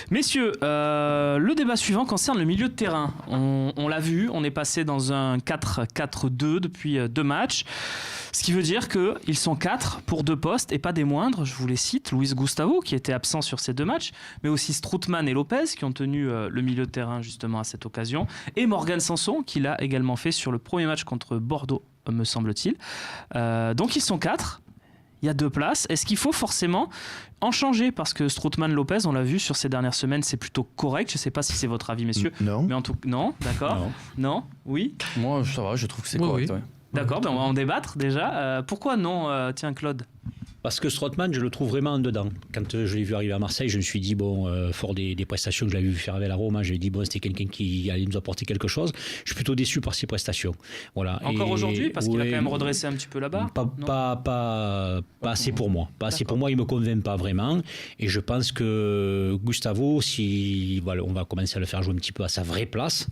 Messieurs, le débat suivant concerne le milieu de terrain. On l'a vu, on est passé dans un 4-4-2 depuis 2 matchs. Ce qui veut dire qu'ils sont 4 pour 2 postes et pas des moindres. Je vous les cite. Luis Gustavo, qui était absent sur ces 2 matchs, mais aussi Strootman et Lopez, qui ont tenu le milieu de terrain justement à cette occasion. Et Morgan Sanson, qui l'a également fait sur le premier match contre Bordeaux, me semble-t-il. Donc ils sont 4. Il y a 2 places. Est-ce qu'il faut forcément en changer? Parce que Strootman-Lopez, on l'a vu sur ces dernières semaines, c'est plutôt correct. Je ne sais pas si c'est votre avis, messieurs. Non. Mais en tout... Non, d'accord. Non. Oui. Moi, ça va, je trouve que c'est correct. Oui. Ouais. D'accord, ben on va en débattre déjà. Pourquoi non, tiens Claude? Parce que Strootman, je le trouve vraiment en dedans. Quand je l'ai vu arriver à Marseille, je me suis dit, fort des prestations que je l'avais vu faire avec la Roma, je me dit, c'était quelqu'un qui allait nous apporter quelque chose. Je suis plutôt déçu par ses prestations. Voilà. Encore aujourd'hui, parce qu'il a quand même redressé un petit peu là-bas. Pas assez pour moi. Pas assez pour moi, il ne me convainc pas vraiment. Et je pense que Gustavo, on va commencer à le faire jouer un petit peu à sa vraie place,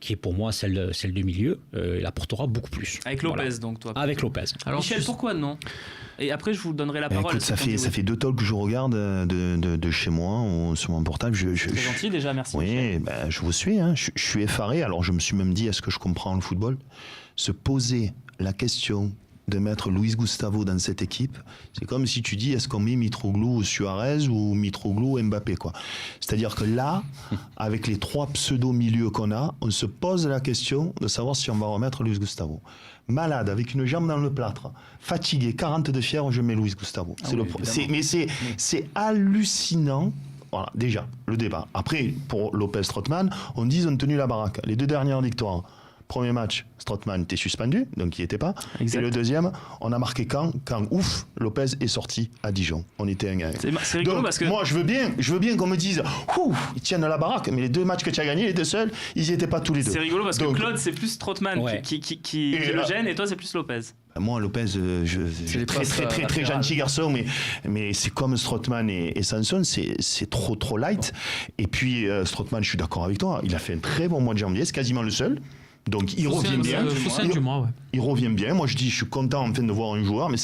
qui est pour moi celle de milieu, il apportera beaucoup plus. Avec Lopez, donc toi. Avec Lopez. Alors, Michel, pourquoi non? Et après, je vous donnerai la parole. Écoute, ça fait 2 talks que je regarde de chez moi ou sur mon portable. C'est gentil déjà, merci. Oui, je vous suis. Je suis effaré. Alors je me suis même dit, est-ce que je comprends le football? Se poser la question de mettre Luis Gustavo dans cette équipe, c'est comme si tu dis, est-ce qu'on met Mitroglou ou Suarez ou Mitroglou ou Mbappé, quoi. C'est-à-dire que là, avec les 3 pseudo-milieux qu'on a, on se pose la question de savoir si on va remettre Luis Gustavo. Malade, avec une jambe dans le plâtre, fatigué, 40 de fièvre, je mets Luis Gustavo. C'est hallucinant. Voilà, déjà, le débat. Après, pour Lopez-Strootman, on dit qu'ils ont tenu la baraque. Les 2 dernières victoires. Premier match, Strootman était suspendu, donc il n'y était pas. Exact. Et le deuxième, on a marqué quand ouf, Lopez est sorti à Dijon. On était 1-1. C'est rigolo, donc, parce que... Moi, je veux bien qu'on me dise, ils tiennent la baraque, mais les 2 matchs que tu as gagnés, les 2 seuls, ils n'y étaient pas tous les 2. C'est rigolo parce que Claude, c'est plus Strootman qui le gêne, et toi, c'est plus Lopez. Moi, Lopez, très gentil garçon, mais c'est comme Strootman et Sanson, c'est trop light. Et puis, Strootman, je suis d'accord avec toi, il a fait un très bon mois de janvier, c'est quasiment le seul. Donc il revient bien. Il revient bien. Moi je dis, je suis content enfin de voir un joueur, mais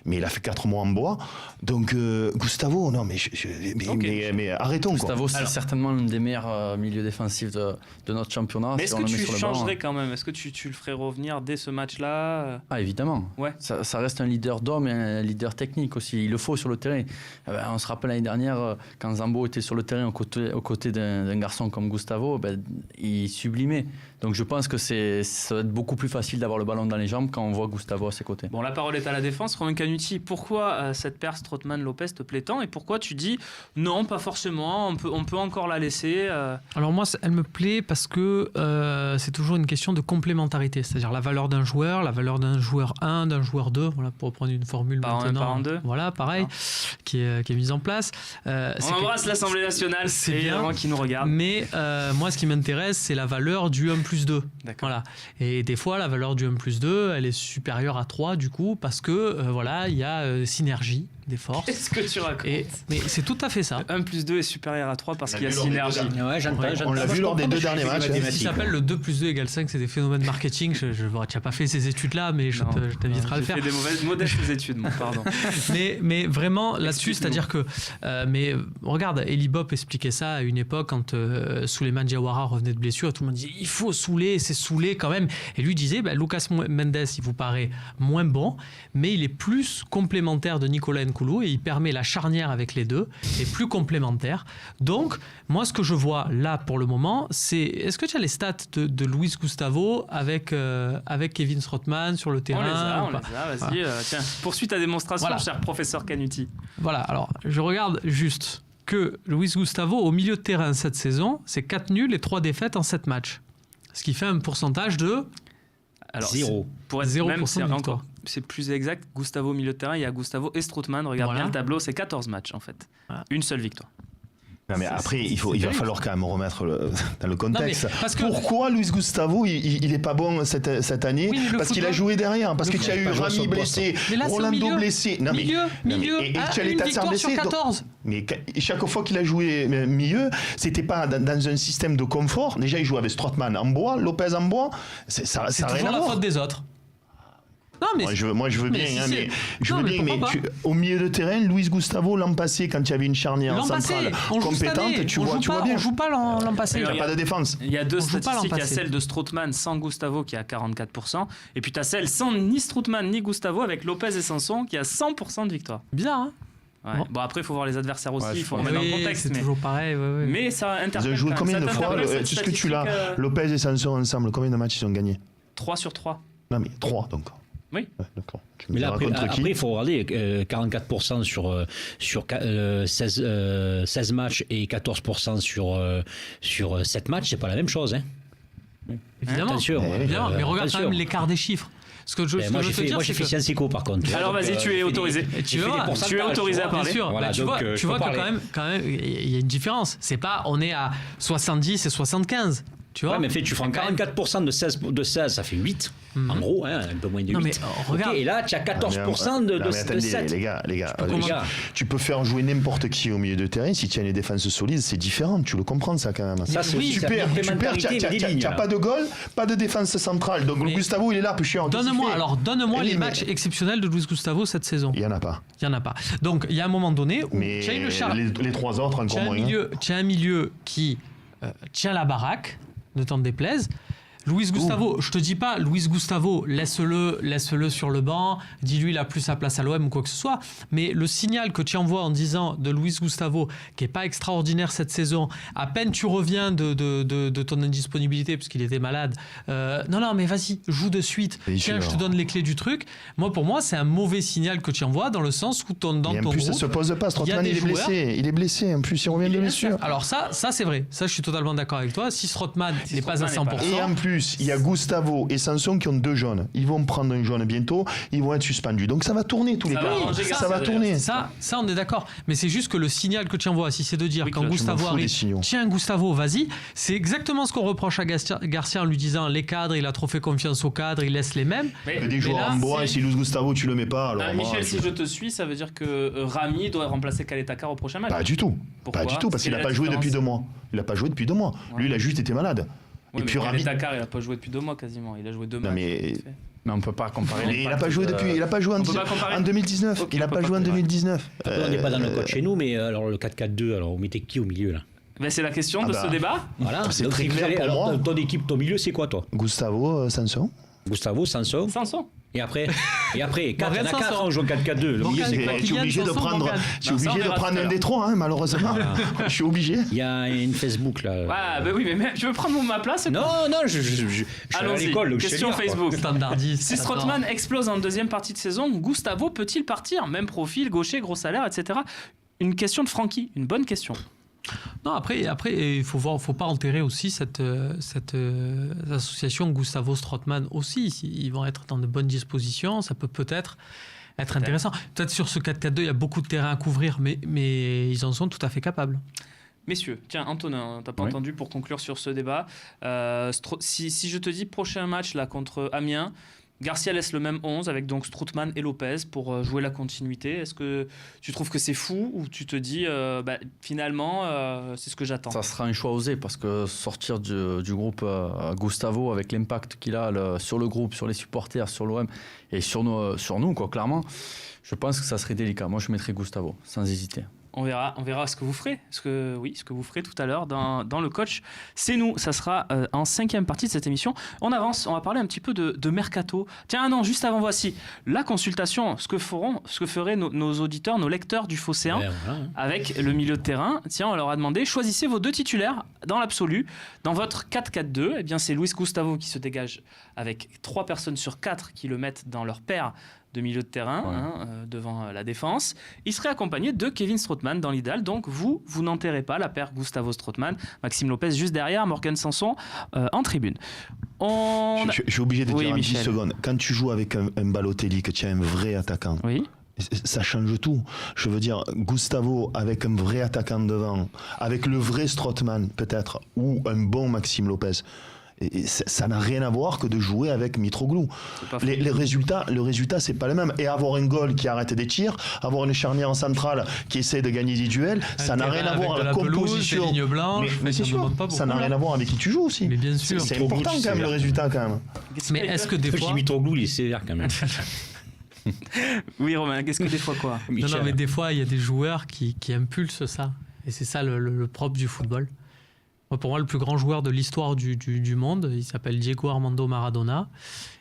il a fait 4 mois en bois. Donc Gustavo, non mais arrêtons. Gustavo, c'est certainement l'un des meilleurs milieux défensifs de notre championnat. Mais est-ce que tu changerais quand même? Est-ce que tu le ferais revenir dès ce match-là? Ah évidemment. Ouais. Ça reste un leader d'homme et un leader technique aussi. Il le faut sur le terrain. On se rappelle l'année dernière quand Zambo était sur le terrain aux côtés d'un garçon comme Gustavo, il sublimait. Donc je pense que ça va être beaucoup plus facile d'avoir le ballon dans les jambes quand on voit Gustavo à ses côtés. Bon, la parole est à la défense. Romain Canuti, pourquoi cette paire Strootman-Lopez te plaît tant et pourquoi tu dis non, pas forcément, on peut encore la laisser Alors moi, elle me plaît parce que c'est toujours une question de complémentarité, c'est-à-dire la valeur d'un joueur 1, d'un joueur 2, voilà, pour reprendre une formule par maintenant. Par un 2. Voilà, pareil, qui est mise en place. On embrasse l'Assemblée nationale, c'est bien qui nous regarde. Mais moi, ce qui m'intéresse, c'est la valeur du 1+2. D'accord. Voilà. Et des fois, la valeur du 1+2, elle est supérieure à 3 du coup, parce que il y a synergie des forces. Qu'est-ce que tu racontes? Mais c'est tout à fait ça. 1+2 est supérieur à 3 parce qu'il y a synergie. On l'a vu lors des 2 derniers matchs. Ce qui s'appelle le 2+2 égale 5, c'est des phénomènes marketing. Tu n'as pas fait ces études-là, mais je t'inviterai à le faire. J'ai fait des modestes études, pardon. mais vraiment, là-dessus, c'est-à-dire que... mais regarde, Eli Bopp expliquait ça à une époque quand Souleymane Diawara revenait de blessure. Tout le monde disait, il faut Soulé, c'est Soulé quand même. Et lui disait, Lucas Mendes, il vous paraît moins bon, mais il est plus complémentaire de Nicolas Nkoulou et il permet la charnière avec les deux, et plus complémentaire. Donc, moi, ce que je vois là pour le moment, c'est... Est-ce que tu as les stats de Luis Gustavo avec Kevin Strootman sur le terrain? On les a, vas-y. Tiens, poursuis ta démonstration, voilà. Cher professeur Canuti. Voilà, alors, je regarde juste que Luis Gustavo, au milieu de terrain cette saison, c'est 4 nuls et 3 défaites en 7 matchs. Ce qui fait un pourcentage de... Alors, 0. Pour être 0% de victoire. C'est plus exact, Gustavo au milieu de terrain, il y a Gustavo et Strootman. Regarde bien le tableau, c'est 14 matchs en fait. Voilà. Une seule victoire. Non mais après, il va falloir quand même remettre dans le contexte. Non, pourquoi Luis Gustavo, il est pas bon cette année? Parce qu'il a joué derrière, parce que tu as eu Rami blessé, Rolando blessé. Non, milieu, et tu as les Tassar blessés. 14. Mais chaque fois qu'il a joué milieu, c'était pas dans un système de confort. Déjà, il jouait avec Strootman en bois, Lopez en bois. Ça c'est rien toujours à la voir. faute des autres. Non, mais Moi, je veux mais bien, si hein, c'est- mais je Non, veux mais bien, mais pourquoi au milieu de terrain, Luis Gustavo, l'an passé, quand il y avait une charnière l'an passé, centrale on joue cette compétente, année. tu On vois joue pas, bien. on joue pas l'an passé. Il n'y a pas de défense. Il y a deux On joue pas l'an statistiques, il y a passé. celle de Strootman sans Gustavo qui est à 44%, et puis tu as celle sans ni Strootman ni Gustavo avec Lopez et Sanson qui a 100% de victoire. Bizarre, hein? Ouais. Bon. Bon, après, il faut voir les adversaires aussi, Ouais, il faut oui, remettre dans le Oui, contexte. c'est Mais, toujours pareil. Ouais. mais ça Ils interpelle. ont joué quand combien même. de Ça fois t'interpelle, cette est-ce que tu l'as statistique, Lopez et Sanson ensemble, combien de matchs ils ont gagné 3 sur 3. Non, mais 3 donc. Oui. Ouais, d'accord. Tu me Mais là, diras après, contre qui il faut regarder 44% sur 16 matchs et 14% sur 7 matchs, c'est pas la même chose. Hein. Évidemment. Attention. Évidemment, mais regarde quand attention. même l'écart des chiffres. Ce que je Ben, veux moi, te dire, j'ai c'est fait que... Sciences Éco par contre. Alors, Donc, vas-y, tu es j'ai autorisé. Et tu fait des vois, pourcentages, tu es autorisé à vois. parler. Bien sûr, Voilà, mais tu donc, vois, je tu peux vois que parler. quand même, il y a une différence. C'est pas, on est à 70 et 75. Tu vois Ouais, mais fait, tu prends Quand même. 44% de 16, ça fait 8. En gros, hein, un peu moins de 8. Non, mais, regarde. Ok, et là, tu as 14% de Non, mais attendez, 7. les gars, peux les comment- gars, tu peux faire jouer n'importe qui au milieu de terrain si tu as une défense solide, c'est différent, tu le comprends ça quand même. Ça, c'est Oui, aussi tu la perds, complémentarité tu des lignes. n'as là. pas de goal, pas de défense centrale. Donc Mais- Gustavo, il est là, plus chiant. Donne-moi Oui, les mais- matchs exceptionnels de Luis Gustavo cette saison. Il n'y en a pas. Il n'y en a pas. Donc, il y a un moment donné où Mais tu as une charge. les 3 autres, Tu encore as moins. un milieu qui tient la baraque, ne t'en déplaise. Luis Gustavo, je te dis pas, Luis Gustavo, laisse-le sur le banc, dis-lui il a plus sa place à l'OM ou quoi que ce soit, mais le signal que tu envoies en disant de Luis Gustavo, qui est pas extraordinaire cette saison, à peine tu reviens de ton indisponibilité puisqu'il était malade, non mais vas-y, joue de suite, Bien tiens sûr. je te donne les clés du truc. Pour moi c'est un mauvais signal que tu envoies dans le sens où dans Et en ton plus, ça groupe, se pose pas. il y a Strootman, des il est joueurs- blessé. Il est blessé. En plus, il revient de blessure. Alors ça c'est vrai, ça je suis totalement d'accord avec toi. Si Strootman n'est pas à Strootman n'est 100%, Et en plus, il y a Gustavo et Sanson qui ont 2 jaunes. Ils vont prendre un jaune bientôt. Ils vont être suspendus. Donc ça va tourner tous les Ça va cas. arranger Ça Garcia, va d'ailleurs. tourner. ça on est d'accord. Mais c'est juste que le signal que tu envoies, si c'est de dire Oui, quand que là, je Gustavo m'en fous des arrive, signaux. tiens Gustavo, vas-y, c'est exactement ce qu'on reproche à Garcia en lui disant les cadres, il a trop fait confiance aux cadres, il laisse les mêmes. Mais, Des joueurs là, en bois. c'est- Et si Luis Gustavo, tu le mets pas, alors. Ah, moi, Michel, je- si je te suis, ça veut dire que Rami doit remplacer Kaletakar au prochain match. Pas du tout. Pourquoi Pas du tout, parce qu'il Quelle n'a est la pas joué différence depuis 2 mois. Il n'a pas joué depuis 2 mois. Lui, il a juste été malade. Ouais, Et puis mais Rami. Kaletakar, il n'a pas joué depuis 2 mois quasiment. Il a joué 2 Non, matchs. mais- vite fait. Mais on ne peut pas comparer. Mais il n'a l'impact pas joué de- depuis. Il n'a pas joué On peut pas comparer. en 2019. Ok, Il n'a on peut pas pas joué en comparer. 2019. On n'est pas dans le code chez nous, mais alors le 4-4-2, alors vous mettez qui au milieu là? Ben, c'est la question de bah. ce débat. Voilà, C'est donc très si vous clair allez- pour alors, moi. ton équipe, ton milieu, c'est quoi toi? Gustavo, Sanson. Gustavo, Sanson. Sanson. Et après, 4, il y en a Morgan 4, Sanson. on joue en 4-4-2. Le Morgan milieu, c'est Sanson. quoi? Tu es Kylian obligé de Sanson, prendre. Morgan. Tu es Non, ça, obligé on de verra prendre tout à un l'heure. des 3, hein, malheureusement. Je suis obligé. Il y a une Facebook là. Ah, ben oui, mais je veux prendre ma place. Non, je suis à Allons-y. l'école. donc je sais Question lire, quoi. Facebook. Standardiste. Si Strootman explose en deuxième partie de saison, Gustavo peut-il partir? Même profil, gaucher, gros salaire, etc. Une question de Francky, une bonne question. Non, après, il faut pas enterrer aussi cette association Gustavo Strootman aussi. Ils vont être dans de bonnes dispositions, ça peut-être être intéressant. Peut-être sur ce 4-4-2, il y a beaucoup de terrain à couvrir, mais ils en sont tout à fait capables. Messieurs, tiens, Antonin, t'as pas Oui. entendu pour conclure sur ce débat. Si je te dis prochain match là contre Amiens, Garcia laisse le même 11 avec donc Strootman et Lopez pour jouer la continuité. Est-ce que tu trouves que c'est fou ou tu te dis finalement c'est ce que j'attends? Ça sera un choix osé parce que sortir du groupe Gustavo avec l'impact qu'il a sur le groupe, sur les supporters, sur l'OM et sur nous quoi, clairement, je pense que ça serait délicat. Moi, je mettrais Gustavo sans hésiter. On verra ce que vous ferez. Ce que vous ferez tout à l'heure dans le coach. C'est nous. Ça sera en 5e partie de cette émission. On avance. On va parler un petit peu de mercato. Tiens, non, juste avant, voici la consultation. Ce que feraient nos auditeurs, nos lecteurs du Phocéen Ouais, voilà. avec le milieu de terrain. Tiens, on leur a demandé choisissez vos 2 titulaires dans l'absolu. Dans votre 4-4-2, eh bien, c'est Luis Gustavo qui se dégage avec 3 personnes sur 4 qui le mettent dans leur paire de milieu de terrain devant la défense. Il serait accompagné de Kevin Strootman dans l'idéal. Donc vous n'enterrez pas la paire Gustavo Strootman. Maxime Lopez juste derrière, Morgan Sanson en tribune. Je suis obligé de Oui, dire en 10 Michel. secondes. Quand tu joues avec un Balotelli, que tu as un vrai attaquant, Oui. ça change tout. Je veux dire, Gustavo avec un vrai attaquant devant, avec le vrai Strootman peut-être, ou un bon Maxime Lopez. Et ça n'a rien à voir que de jouer avec Mitroglou. Le résultat, c'est pas le même. Et avoir un goal qui arrête des tirs, avoir une charnière en centrale qui essaie de gagner des duels, ça n'a rien à voir avec la composition. Pelouse, lignes blanches, mais c'est sûr, ça n'a rien à voir avec qui tu joues aussi. Mais bien sûr. C'est important quand même le résultat quand même. Mais est-ce que des fois... Mitroglou, il est sévère quand même. Oui, Romain, qu'est-ce que des fois quoi? Non, mais des fois, il y a des joueurs qui impulsent ça. Et c'est ça le propre du football. Pour moi, le plus grand joueur de l'histoire du monde, il s'appelle Diego Armando Maradona.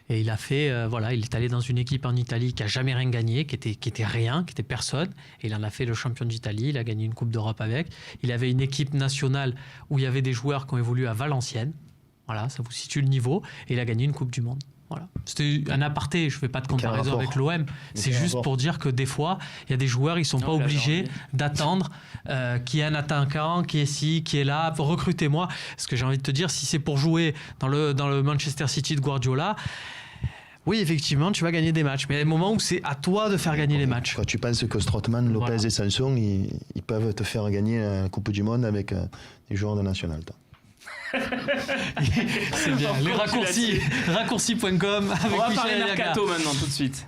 Et il a fait, il est allé dans une équipe en Italie qui a jamais rien gagné, qui était rien, qui était personne. Et il en a fait le champion d'Italie. Il a gagné une Coupe d'Europe avec. Il avait une équipe nationale où il y avait des joueurs qui ont évolué à Valenciennes. Voilà, ça vous situe le niveau. Et il a gagné une Coupe du Monde. Voilà. C'était un aparté, je ne fais pas de comparaison avec l'OM. C'est juste pour dire que des fois, il y a des joueurs, ils ne sont pas obligés d'attendre qu'il y ait un attaquant, qui est ci, qui est là, recrutez-moi. Ce que j'ai envie de te dire, si c'est pour jouer dans le Manchester City de Guardiola, oui, effectivement, tu vas gagner des matchs. Mais il y a des moments où c'est à toi de faire gagner les matchs. Quand tu penses que Strootman, Lopez et Sanson, ils peuvent te faire gagner la Coupe du Monde avec des joueurs de national. C'est bien. Les raccourcis, raccourcis.com avec On va Michel parler Aliaga. mercato maintenant tout de suite.